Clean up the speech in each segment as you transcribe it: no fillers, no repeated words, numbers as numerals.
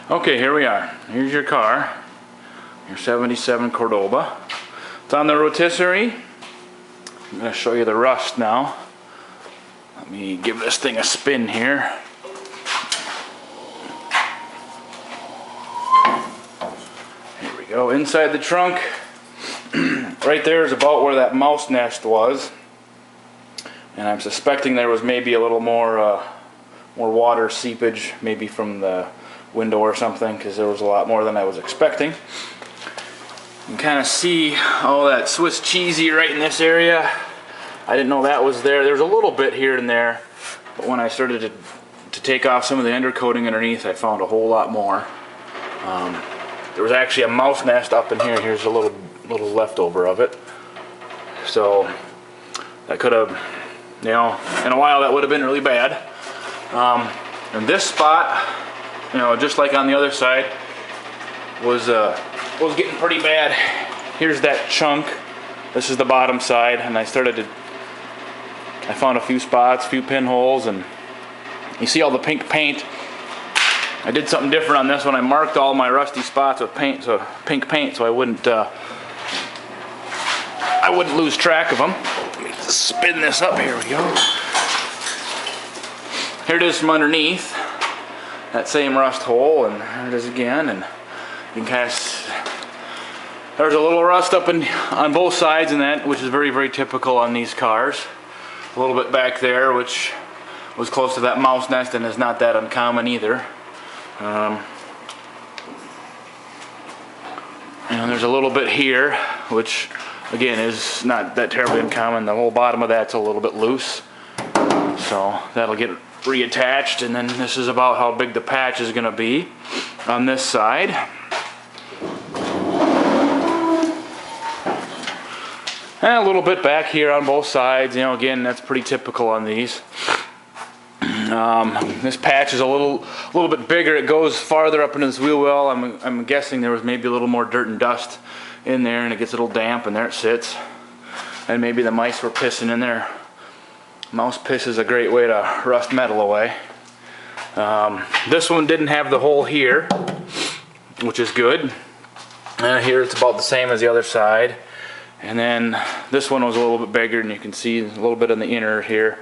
Okay, here we are. Here's your car, your 77 Cordoba. It's on the rotisserie. I'm going to show you the rust now. Let me give this thing a spin here. Here we go, inside the trunk. Right there is about where that mouse nest was. And I'm suspecting there was maybe a little more water seepage, maybe from the window or something, because there was a lot more than I was expecting. You can kind of see all that Swiss cheesy right in this area. I didn't know that was there. There's a little bit here and there, but when I started to take off some of the undercoating underneath, I found a whole lot more. There was actually a mouse nest up in here. Here's a little leftover of it. So that could have, you know, in a while that would have been really bad. And this spot, you know, just like on the other side, was getting pretty bad. Here's that chunk. This is the bottom side, and I found a few spots, a few pinholes, and you see all the pink paint. I did something different on this one. I marked all my rusty spots with paint, so pink paint, so I wouldn't lose track of them. Let me spin this up. Here we go. Here it is from underneath. That same rust hole, and there it is again, and you can kind of, there's a little rust up on both sides, and that, which is very, very typical on these cars. A little bit back there, which was close to that mouse nest, and is not that uncommon either. And there's a little bit here, which again is not that terribly uncommon. The whole bottom of that's a little bit loose, so that'll get reattached. And then this is about how big the patch is going to be on this side. And a little bit back here on both sides. You know, again, that's pretty typical on these. This patch is a little bit bigger. It goes farther up into this wheel well. I'm guessing there was maybe a little more dirt and dust in there, and it gets a little damp, and there it sits. And maybe the mice were pissing in there. Mouse piss is a great way to rust metal away. This one didn't have the hole here, which is good. Here it's about the same as the other side. And then this one was a little bit bigger, and you can see a little bit in the inner here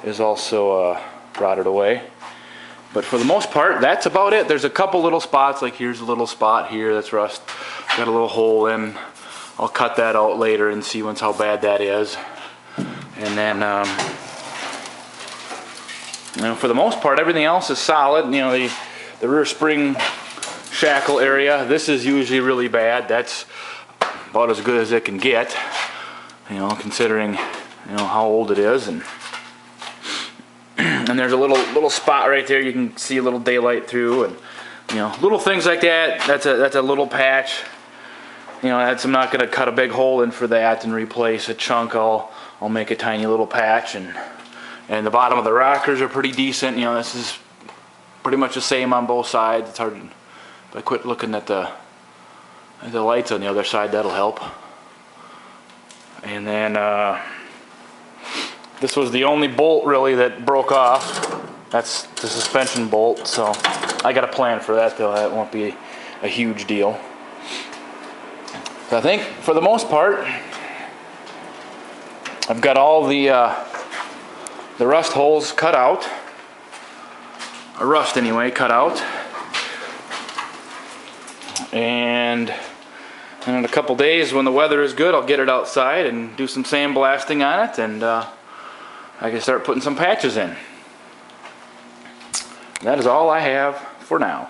is also rotted away. But for the most part, that's about it. There's a couple little spots, like here's a little spot here that's rust, got a little hole in. I'll cut that out later and see how bad that is. And then, you know, for the most part, everything else is solid. You know, the rear spring shackle area, this is usually really bad. That's about as good as it can get, you know, considering, you know, how old it is. And there's a little spot right there you can see a little daylight through, and you know, little things like that. That's a little patch. You know, I'm not going to cut a big hole in for that and replace a chunk. I'll make a tiny little patch, and the bottom of the rockers are pretty decent. You know, this is pretty much the same on both sides. It's hard, if I quit looking at the lights on the other side, that'll help. And then this was the only bolt really that broke off. That's the suspension bolt, so I got a plan for that though. That won't be a huge deal. So I think for the most part, I've got all the rust holes cut out, or rust anyway, cut out. And in a couple days, when the weather is good, I'll get it outside and do some sandblasting on it, and I can start putting some patches in. That is all I have for now.